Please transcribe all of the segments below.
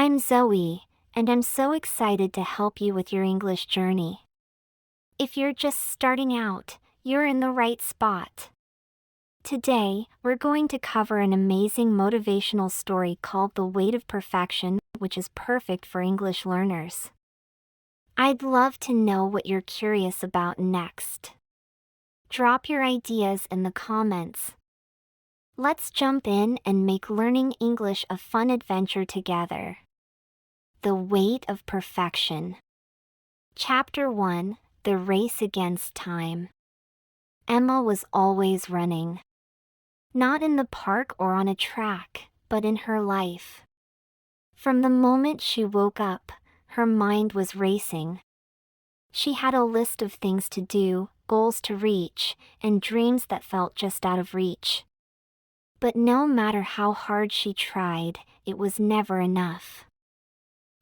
I'm Zoe, and I'm so excited to help you with your English journey. If you're just starting out, you're in the right spot. Today, we're going to cover an amazing motivational story called The Weight of Perfection, which is perfect for English learners. I'd love to know what you're curious about next. Drop your ideas in the comments. Let's jump in and make learning English a fun adventure together. The Weight of Perfection. Chapter 1: The Race Against Time. Emma was always running. Not in the park or on a track, but in her life. From the moment she woke up, her mind was racing. She had a list of things to do, goals to reach, and dreams that felt just out of reach. But no matter how hard she tried, it was never enough.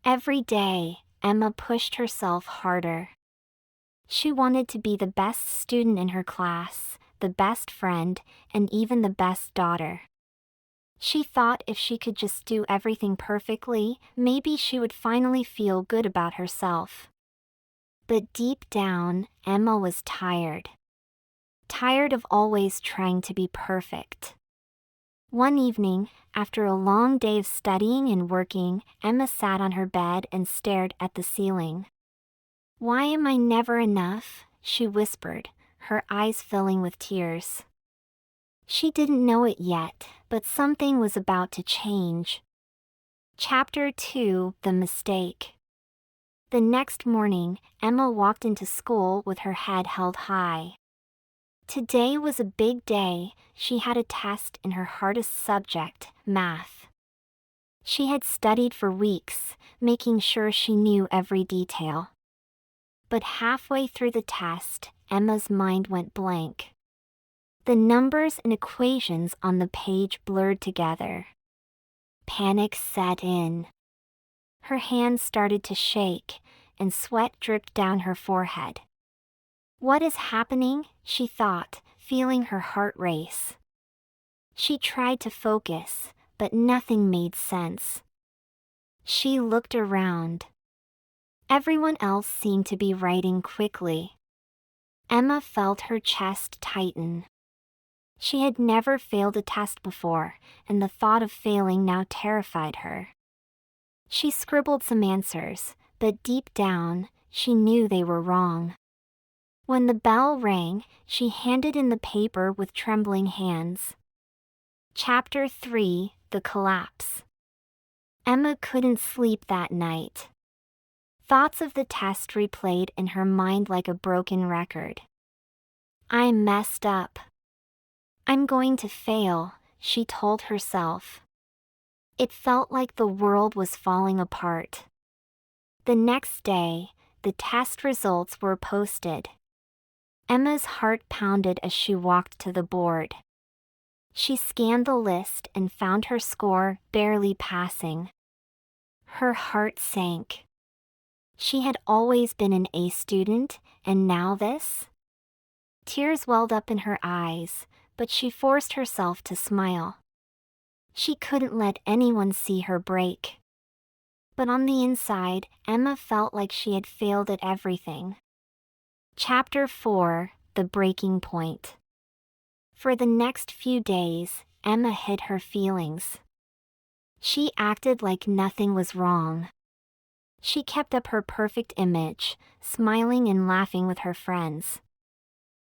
Every day, Emma pushed herself harder. She wanted to be the best student in her class, the best friend, and even the best daughter. She thought if she could just do everything perfectly, maybe she would finally feel good about herself. But deep down, Emma was tired. Tired of always trying to be perfect. One evening, after a long day of studying and working, Emma sat on her bed and stared at the ceiling. "Why am I never enough?" she whispered, her eyes filling with tears. She didn't know it yet, but something was about to change. Chapter 2: The Mistake. The next morning, Emma walked into school with her head held high. Today was a big day. She had a test in her hardest subject, math. She had studied for weeks, making sure she knew every detail. But halfway through the test, Emma's mind went blank. The numbers and equations on the page blurred together. Panic set in. Her hands started to shake, and sweat dripped down her forehead. "What is happening?" she thought, feeling her heart race. She tried to focus, but nothing made sense. She looked around. Everyone else seemed to be writing quickly. Emma felt her chest tighten. She had never failed a test before, and the thought of failing now terrified her. She scribbled some answers, but deep down, she knew they were wrong. When the bell rang, she handed in the paper with trembling hands. Chapter 3: The Collapse. Emma couldn't sleep that night. Thoughts of the test replayed in her mind like a broken record. "I messed up. I'm going to fail," she told herself. It felt like the world was falling apart. The next day, the test results were posted. Emma's heart pounded as she walked to the board. She scanned the list and found her score barely passing. Her heart sank. She had always been an A student, and now this? Tears welled up in her eyes, but she forced herself to smile. She couldn't let anyone see her break. But on the inside, Emma felt like she had failed at everything. Chapter 4: The Breaking Point. For the next few days, Emma hid her feelings. She acted like nothing was wrong. She kept up her perfect image, smiling and laughing with her friends.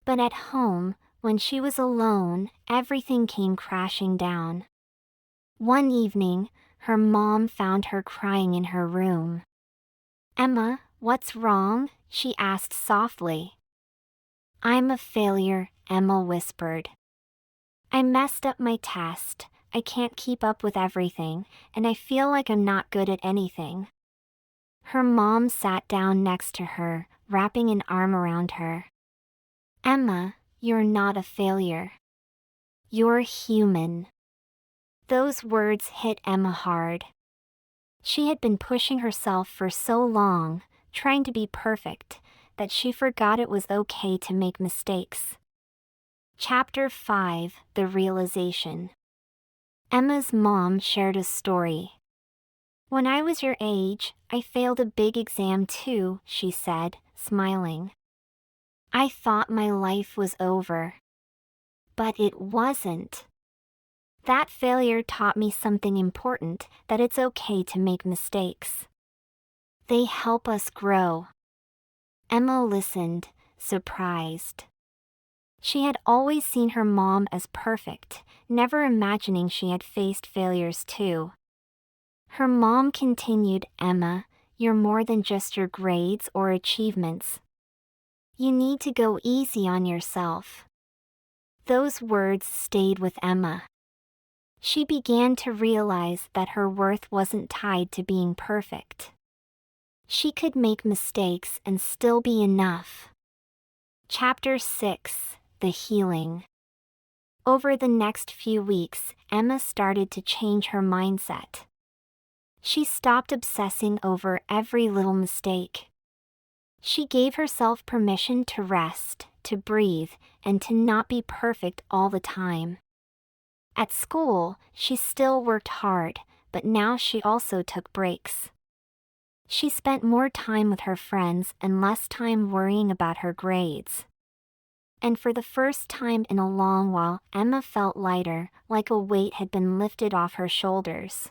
But at home, when she was alone, everything came crashing down. One evening, her mom found her crying in her room. "Emma, what's wrong?" she asked softly. "I'm a failure," Emma whispered. "I messed up my test, I can't keep up with everything, and I feel like I'm not good at anything." Her mom sat down next to her, wrapping an arm around her. "Emma, you're not a failure. You're human." Those words hit Emma hard. She had been pushing herself for so long, trying to be perfect, that she forgot it was okay to make mistakes. Chapter 5: The Realization. Emma's mom shared a story. When I was your age, I failed a big exam too, she said, smiling. I thought my life was over. But it wasn't. That failure taught me something important, that it's okay to make mistakes. They help us grow. Emma listened, surprised. She had always seen her mom as perfect, never imagining she had faced failures too. Her mom continued, Emma, you're more than just your grades or achievements. You need to go easy on yourself. Those words stayed with Emma. She began to realize that her worth wasn't tied to being perfect. She could make mistakes and still be enough. Chapter 6: The Healing. Over the next few weeks, Emma started to change her mindset. She stopped obsessing over every little mistake. She gave herself permission to rest, to breathe, and to not be perfect all the time. At school, she still worked hard, but now she also took breaks. She spent more time with her friends and less time worrying about her grades. And for the first time in a long while, Emma felt lighter, like a weight had been lifted off her shoulders.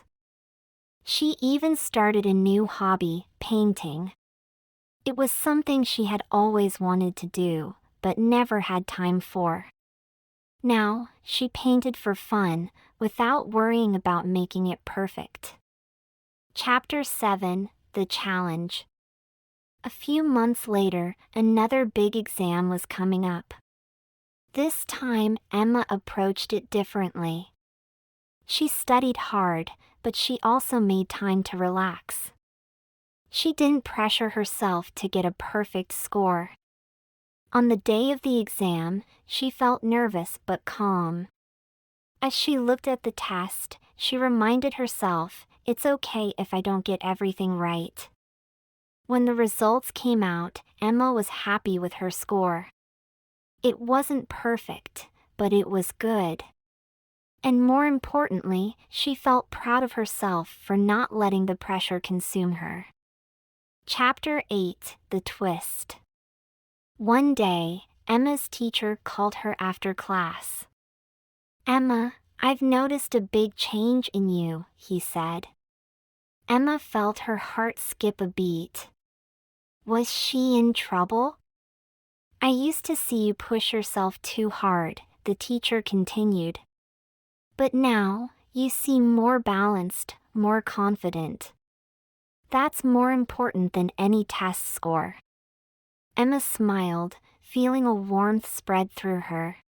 She even started a new hobby, painting. It was something she had always wanted to do, but never had time for. Now, she painted for fun, without worrying about making it perfect. Chapter 7: The Challenge. A few months later, another big exam was coming up. This time, Emma approached it differently. She studied hard, but she also made time to relax. She didn't pressure herself to get a perfect score. On the day of the exam, she felt nervous but calm. As she looked at the test, she reminded herself, it's okay if I don't get everything right. When the results came out, Emma was happy with her score. It wasn't perfect, but it was good. And more importantly, she felt proud of herself for not letting the pressure consume her. Chapter 8: The Twist. One day, Emma's teacher called her after class. Emma, I've noticed a big change in you, he said. Emma felt her heart skip a beat. Was she in trouble? I used to see you push yourself too hard, the teacher continued. But now, you seem more balanced, more confident. That's more important than any test score. Emma smiled, feeling a warmth spread through her.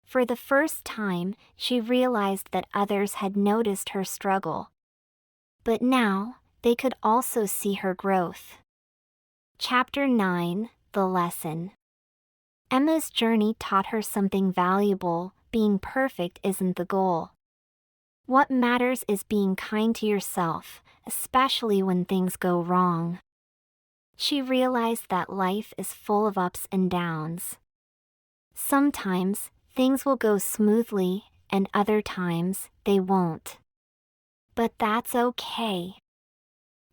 For the first time, she realized that others had noticed her struggle. But now, they could also see her growth. Chapter 9: The Lesson. Emma's journey taught her something valuable: being perfect isn't the goal. What matters is being kind to yourself, especially when things go wrong. She realized that life is full of ups and downs. Sometimes, things will go smoothly, and other times, they won't. But that's okay.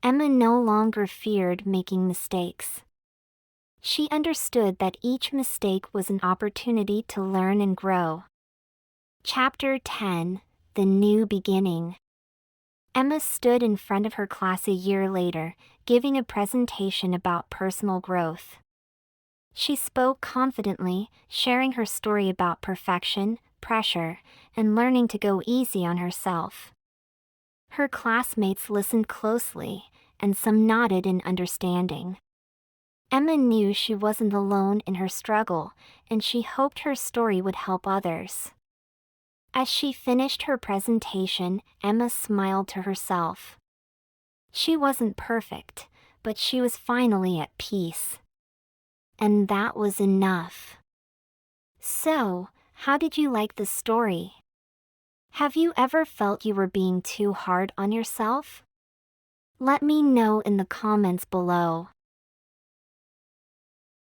Emma no longer feared making mistakes. She understood that each mistake was an opportunity to learn and grow. Chapter 10: The New Beginning. Emma stood in front of her class a year later, giving a presentation about personal growth. She spoke confidently, sharing her story about perfection, pressure, and learning to go easy on herself. Her classmates listened closely, and some nodded in understanding. Emma knew she wasn't alone in her struggle, and she hoped her story would help others. As she finished her presentation, Emma smiled to herself. She wasn't perfect, but she was finally at peace. And that was enough. So, how did you like the story? Have you ever felt you were being too hard on yourself? Let me know in the comments below.